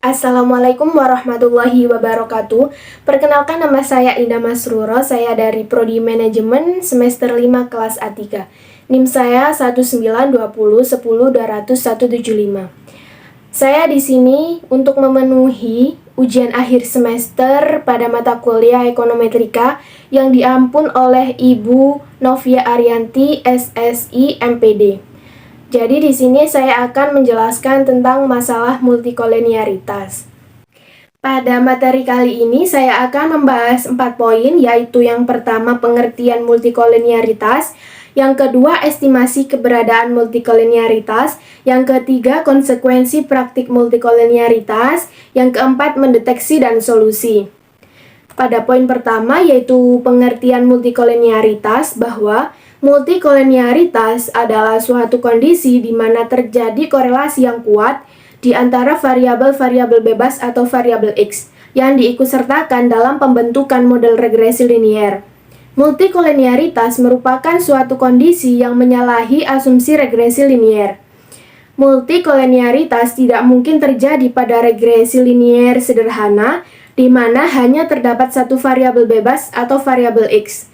Assalamualaikum warahmatullahi wabarakatuh. Perkenalkan, nama saya Indah Masruro, saya dari Prodi Manajemen semester 5 kelas A3. NIM saya 192010175. Saya di sini untuk memenuhi ujian akhir semester pada mata kuliah Ekonometrika yang diampun oleh Ibu Novia Arianti, SSI MPD. Jadi di sini saya akan menjelaskan tentang masalah multikolenialitas. Pada materi kali ini saya akan membahas 4 poin, yaitu yang pertama pengertian multikolenialitas, yang kedua estimasi keberadaan multikolenialitas, yang ketiga konsekuensi praktik multikolenialitas, yang keempat mendeteksi dan solusi. Pada poin pertama yaitu pengertian multikolenialitas, bahwa multikolenialitas adalah suatu kondisi di mana terjadi korelasi yang kuat di antara variabel-variabel bebas atau variabel X yang diikutsertakan dalam pembentukan model regresi linier. Multikolenialitas merupakan suatu kondisi yang menyalahi asumsi regresi linier. Multikolenialitas tidak mungkin terjadi pada regresi linier sederhana di mana hanya terdapat satu variabel bebas atau variabel X.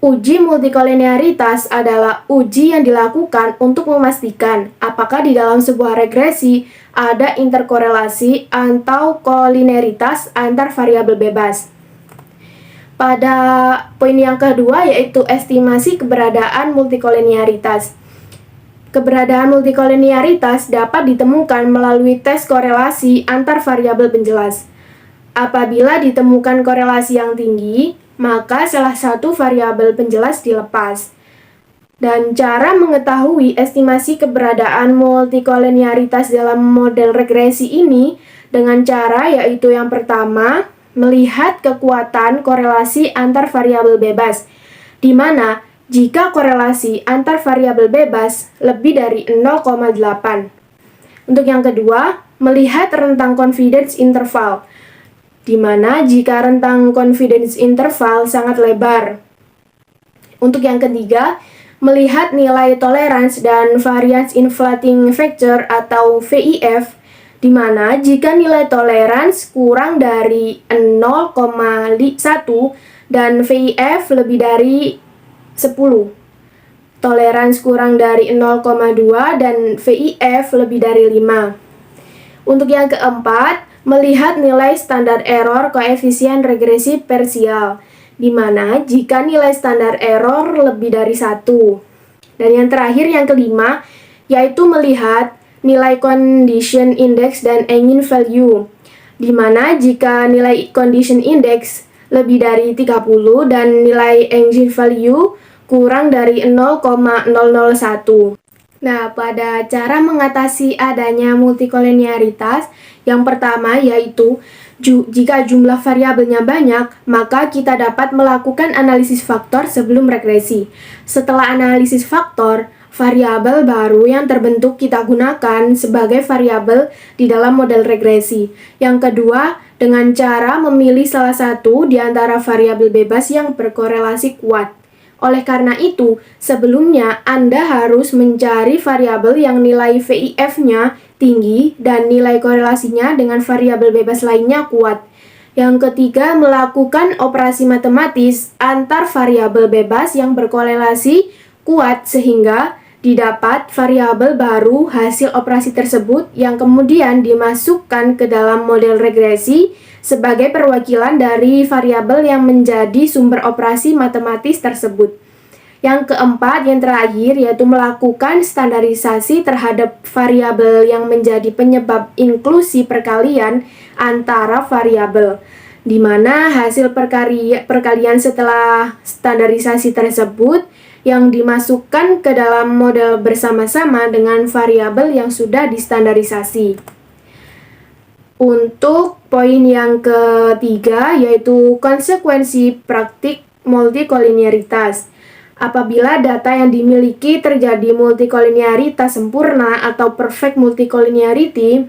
Uji multikolenialitas adalah uji yang dilakukan untuk memastikan apakah di dalam sebuah regresi ada interkorelasi atau kolineritas antar variabel bebas. Pada poin yang kedua yaitu estimasi keberadaan multikolenialitas. Keberadaan multikolenialitas dapat ditemukan melalui tes korelasi antar variabel penjelas. Apabila ditemukan korelasi yang tinggi, maka salah satu variabel penjelas dilepas. Dan cara mengetahui estimasi keberadaan multikolenialitas dalam model regresi ini dengan cara yaitu yang pertama, melihat kekuatan korelasi antar variabel bebas, di mana jika korelasi antar variabel bebas lebih dari 0,8. Untuk yang kedua, melihat rentang confidence interval, di mana jika rentang confidence interval sangat lebar. Untuk yang ketiga, melihat nilai tolerance dan variance inflating factor atau VIF, di mana jika nilai tolerance kurang dari 0,1 dan VIF lebih dari 10. Tolerance kurang dari 0,2 dan VIF lebih dari 5. Untuk yang keempat, melihat nilai standar error koefisien regresi parsial, di mana jika nilai standar error lebih dari 1. Dan yang terakhir, yang kelima, yaitu melihat nilai condition index dan eigenvalue, di mana jika nilai condition index lebih dari 30 dan nilai eigenvalue kurang dari 0,001. Nah, pada cara mengatasi adanya multikolenialitas, yang pertama yaitu jika jumlah variabelnya banyak, maka kita dapat melakukan analisis faktor sebelum regresi. Setelah analisis faktor, variabel baru yang terbentuk kita gunakan sebagai variabel di dalam model regresi. Yang kedua, dengan cara memilih salah satu di antara variabel bebas yang berkorelasi kuat. Oleh karena itu, sebelumnya Anda harus mencari variabel yang nilai VIF-nya tinggi dan nilai korelasinya dengan variabel bebas lainnya kuat. Yang ketiga, melakukan operasi matematis antar variabel bebas yang berkorelasi kuat sehingga didapat variabel baru hasil operasi tersebut yang kemudian dimasukkan ke dalam model regresi sebagai perwakilan dari variabel yang menjadi sumber operasi matematis tersebut. Yang keempat, yang terakhir, yaitu melakukan standarisasi terhadap variabel yang menjadi penyebab inklusi perkalian antara variabel, di mana hasil perkalian setelah standarisasi tersebut yang dimasukkan ke dalam model bersama-sama dengan variabel yang sudah distandarisasi. Untuk poin yang ketiga yaitu konsekuensi praktik multikolenialitas. Apabila data yang dimiliki terjadi multikolenialitas sempurna atau perfect multicollinearity,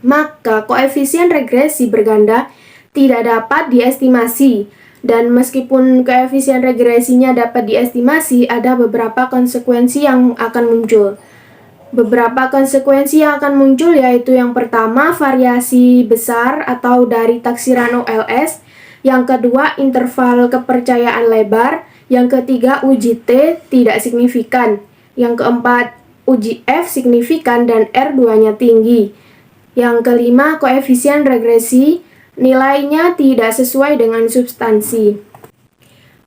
maka koefisien regresi berganda tidak dapat diestimasi. Dan meskipun koefisien regresinya dapat diestimasi, ada beberapa konsekuensi yang akan muncul. Beberapa konsekuensi yang akan muncul yaitu yang pertama variasi besar atau dari taksiran OLS, yang kedua interval kepercayaan lebar, yang ketiga uji T tidak signifikan, yang keempat uji F signifikan dan R2-nya tinggi, yang kelima koefisien regresi nilainya tidak sesuai dengan substansi.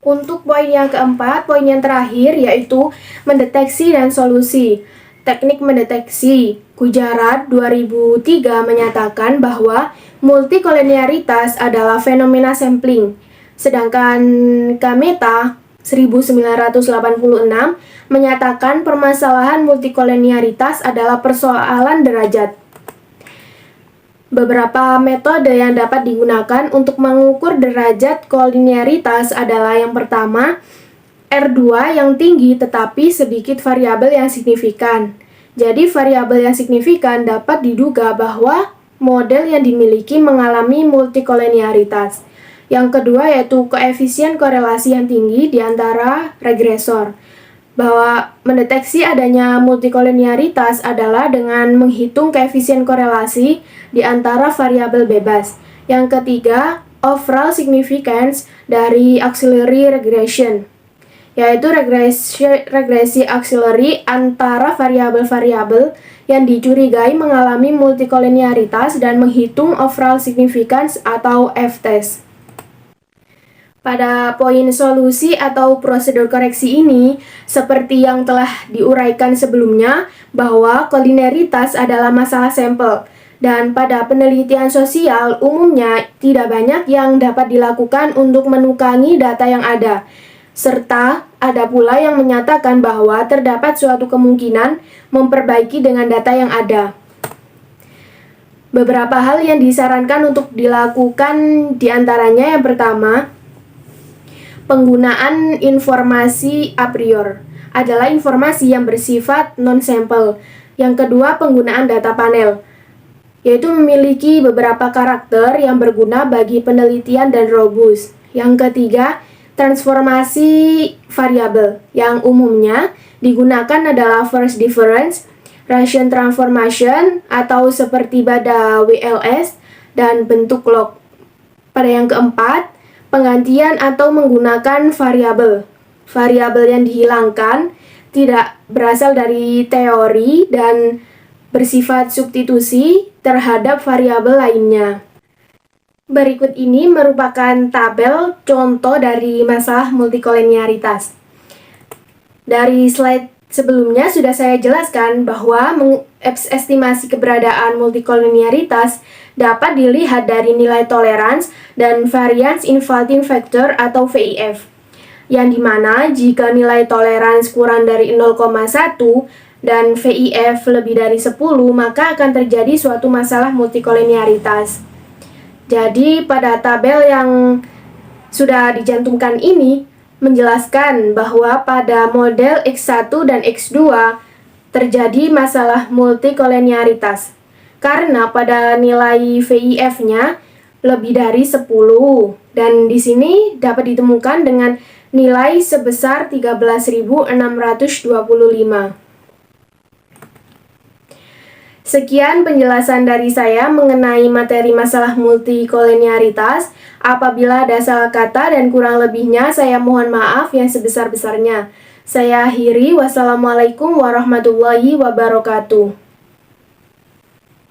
Untuk poin yang keempat, poin yang terakhir yaitu mendeteksi dan solusi. Teknik mendeteksi. Gujarat 2003 menyatakan bahwa multikolinearitas adalah fenomena sampling. Sedangkan Kameta 1986 menyatakan permasalahan multikolinearitas adalah persoalan derajat. Beberapa metode yang dapat digunakan untuk mengukur derajat kolinearitas adalah yang pertama, R2 yang tinggi tetapi sedikit variabel yang signifikan. Jadi variabel yang signifikan dapat diduga bahwa model yang dimiliki mengalami multikolinearitas. Yang kedua yaitu koefisien korelasi yang tinggi di antara regresor. Bahwa mendeteksi adanya multikolinearitas adalah dengan menghitung koefisien korelasi di antara variabel bebas. Yang ketiga, overall significance dari auxiliary regression, yaitu regresi auxiliary antara variabel-variabel yang dicurigai mengalami multikolinearitas dan menghitung overall significance atau f-test. Pada poin solusi atau prosedur koreksi ini, seperti yang telah diuraikan sebelumnya, bahwa kolineritas adalah masalah sampel, dan pada penelitian sosial umumnya tidak banyak yang dapat dilakukan untuk menukangi data yang ada, serta ada pula yang menyatakan bahwa terdapat suatu kemungkinan memperbaiki dengan data yang ada. Beberapa hal yang disarankan untuk dilakukan diantaranya yang pertama, penggunaan informasi a priori adalah informasi yang bersifat non-sampel. Yang kedua, penggunaan data panel, yaitu memiliki beberapa karakter yang berguna bagi penelitian dan robust. Yang ketiga, transformasi variabel yang umumnya digunakan adalah first difference, Ration transformation atau seperti pada WLS, dan bentuk log. Pada yang keempat, penggantian atau menggunakan variabel. Variabel yang dihilangkan tidak berasal dari teori dan bersifat substitusi terhadap variabel lainnya. Berikut ini merupakan tabel contoh dari masalah multikolinearitas. Dari slide sebelumnya sudah saya jelaskan bahwa estimasi keberadaan multikolinearitas dapat dilihat dari nilai tolerans dan variance involving factor atau VIF, yang dimana jika nilai tolerans kurang dari 0,1 dan VIF lebih dari 10, maka akan terjadi suatu masalah multikolinearitas. Jadi pada tabel yang sudah dicantumkan ini menjelaskan bahwa pada model X1 dan X2 terjadi masalah multikolinearitas karena pada nilai VIF-nya lebih dari 10, dan di sini dapat ditemukan dengan nilai sebesar 13.625. Sekian penjelasan dari saya mengenai materi masalah multikolinearitas. Apabila ada salah kata dan kurang lebihnya, saya mohon maaf yang sebesar-besarnya. Saya akhiri, wassalamualaikum warahmatullahi wabarakatuh.